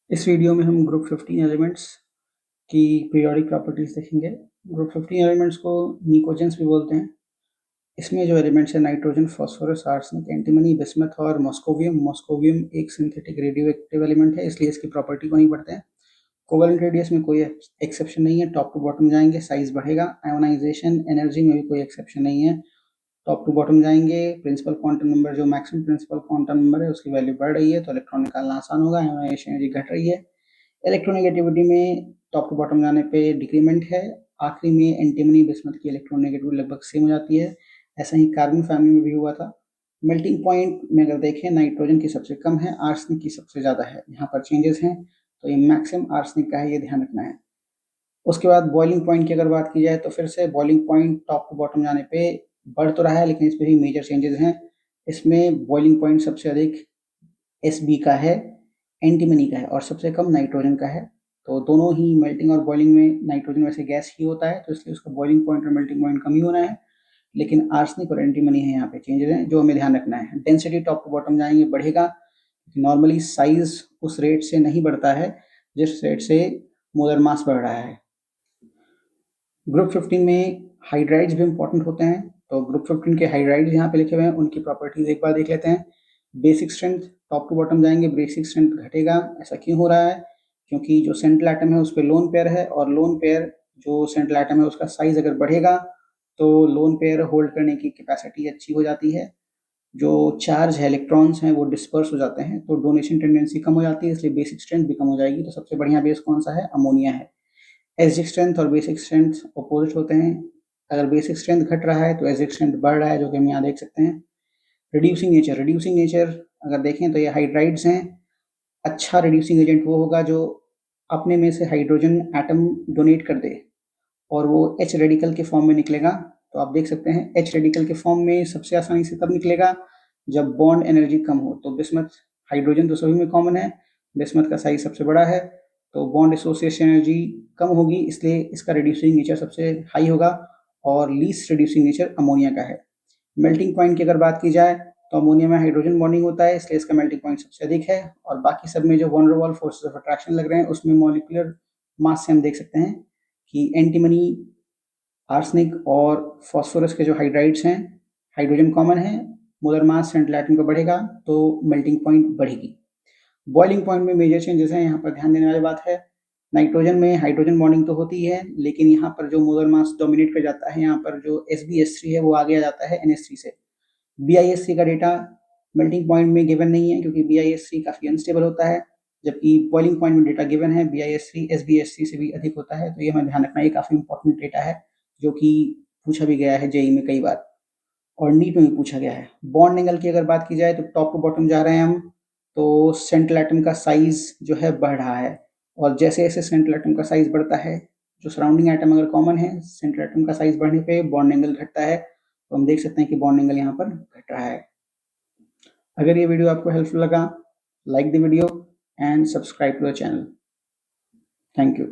इस वीडियो में हम ग्रुप 15 एलिमेंट्स की पीरियोडिक प्रॉपर्टीज देखेंगे। ग्रुप 15 एलिमेंट्स को निकोजेंस भी बोलते हैं। इसमें जो एलिमेंट्स है nitrogen, phosphorus, arsenic, antimony, bismuth और मॉस्कोवियम एक सिंथेटिक रेडियोएक्टिव एलिमेंट है, इसलिए इसकी प्रॉपर्टी को नहीं पढ़ते हैं। कोवेलेंट रेडियस में कोई एक्सेप्शन नहीं है, टॉप टू बॉटम जाएंगे साइज बढ़ेगा। आयोनाइजेशन एनर्जी में भी कोई एक्सेप्शन नहीं है, टॉप टू बॉटम जाएंगे। प्रिंसिपल क्वांटम नंबर जो मैक्सिमम प्रिंसिपल क्वांटम नंबर है उसकी वैल्यू बढ़ रही है तो इलेक्ट्रॉन निकालना आसान होगा। आयोनाइजेशन एनर्जी घट रही है। इलेक्ट्रोनेगेटिविटी में टॉप टू बॉटम जाने पे डिक्रीमेंट है। आखिरी में एंटीमनी बिस्मथ की इलेक्ट्रोनेगेटिविटी लगभग सेम हो जाती है। ऐसा ही कार्बन फैमिली में भी हुआ था। मेल्टिंग पॉइंट में अगर देखें नाइट्रोजन की सबसे कम है, आर्सेनिक की सबसे ज़्यादा है। यहाँ पर चेंजेस हैं तो ये मैक्सिमम आर्सेनिक का है, ये ध्यान रखना है। उसके बाद बॉइलिंग पॉइंट की अगर बात की जाए तो फिर से boiling point top to bottom जाने पे बढ़ तो रहा है, लेकिन इसमें भी मेजर चेंजेस हैं। इसमें बॉइलिंग पॉइंट सबसे अधिक एसबी का है, एंटीमनी का है और सबसे कम नाइट्रोजन का है। तो दोनों ही मेल्टिंग और बॉइलिंग में नाइट्रोजन वैसे गैस ही होता है, तो इसलिए उसका बॉइलिंग पॉइंट और मेल्टिंग पॉइंट कम ही होना है। लेकिन आर्सेनिक और एंटीमनी है, यहाँ पे चेंजेस हैं जो हमें ध्यान रखना है। डेंसिटी टॉप टू बॉटम जाएंगे बढ़ेगा, नॉर्मली साइज उस रेट से नहीं बढ़ता है जिस रेट से मोलर मास बढ़ रहा है। ग्रुप 15 में हाइड्राइड्स भी इंपॉर्टेंट होते हैं, तो ग्रुप 15 के हाइड्राइड्स यहाँ पे लिखे हुए हैं, उनकी प्रॉपर्टीज एक बार देख लेते हैं। Basic strength top to bottom जाएंगे, बेसिक स्ट्रेंथ घटेगा। ऐसा क्यों हो रहा है? क्योंकि जो सेंट्रल एटम है उस पर लोन पेयर है, और लोन पेयर जो सेंट्रल एटम है उसका साइज अगर बढ़ेगा तो लोन पेयर होल्ड करने की कैपेसिटी अच्छी हो जाती है। जो चार्ज है, इलेक्ट्रॉन्स हैं, वो डिस्पर्स हो जाते हैं, तो डोनेशन टेंडेंसी कम हो जाती है, इसलिए बेसिक स्ट्रेंथ भी कम हो जाएगी। तो सबसे बढ़िया बेस कौन सा है? अमोनिया है। एसिडिक स्ट्रेंथ और बेसिक स्ट्रेंथ अपोजिट होते हैं। अगर बेसिक स्ट्रेंथ घट रहा है तो एसिडिक स्ट्रेंथ बढ़ रहा है, जो कि हम यहाँ देख सकते हैं। रिड्यूसिंग नेचर अगर देखें तो ये हाइड्राइड्स हैं। अच्छा रिड्यूसिंग एजेंट वो होगा जो अपने में से हाइड्रोजन एटम डोनेट कर दे और वो एच रेडिकल के फॉर्म में निकलेगा। तो आप देख सकते हैं एच रेडिकल के फॉर्म में सबसे आसानी से तब निकलेगा जब बॉन्ड एनर्जी कम हो। तो बिस्मथ, हाइड्रोजन तो सभी में कॉमन है, बिस्मथ का साइज सबसे बड़ा है, तो बॉन्ड एसोसिएशन एनर्जी कम होगी, इसलिए इसका रिड्यूसिंग नेचर सबसे हाई होगा और लीस्ट रिड्यूसिंग नेचर अमोनिया का है। मेल्टिंग पॉइंट की अगर बात की जाए तो अमोनिया में हाइड्रोजन बॉन्डिंग होता है, इसलिए इसका मेल्टिंग पॉइंट सबसे अधिक है। और बाकी सब में जो van der Waals forces of attraction लग रहे हैं उसमें मॉलिक्यूलर मास से हम देख सकते हैं कि एंटीमनी, आर्सेनिक और फास्फोरस के जो हाइड्राइड्स हैं, हाइड्रोजन कॉमन है, मोलर मास सेंट्रल एटम का बढ़ेगा तो मेल्टिंग पॉइंट बढ़ेगी। बॉइलिंग पॉइंट में मेजर चेंजेस हैं, यहाँ पर ध्यान देने वाली बात है। नाइट्रोजन में हाइड्रोजन बॉन्डिंग तो होती है, लेकिन यहाँ पर जो मोलर मास डोमिनेट कर जाता है, यहाँ पर जो SbS3 है वो आगे आ जाता है NH3 से। BISC का डेटा मेल्टिंग पॉइंट में गिवन नहीं है क्योंकि BISC काफ़ी अनस्टेबल होता है, जबकि बॉइलिंग पॉइंट में डेटा गिवन है। BISC SbS3 से भी अधिक होता है, तो ये हमें ध्यान रखना, ये काफ़ी इंपॉर्टेंट डेटा है जो कि पूछा भी गया है जेई में कई बार और नीट में भी पूछा गया है। बॉन्ड एंगल की अगर बात की जाए तो टॉप टू बॉटम जा रहे हैं हम, तो सेंट्रल एटम का साइज जो है बढ़ रहा है, और जैसे जैसे सेंट्रल एटम का साइज बढ़ता है, जो सराउंडिंग एटम अगर कॉमन है, सेंट्रल एटम का साइज बढ़ने पे बॉन्ड एंगल घटता है। तो हम देख सकते हैं कि बॉन्ड एंगल यहाँ पर घट रहा है। अगर ये वीडियो आपको हेल्पफुल लगा, like the video and subscribe to the channel. Thank you.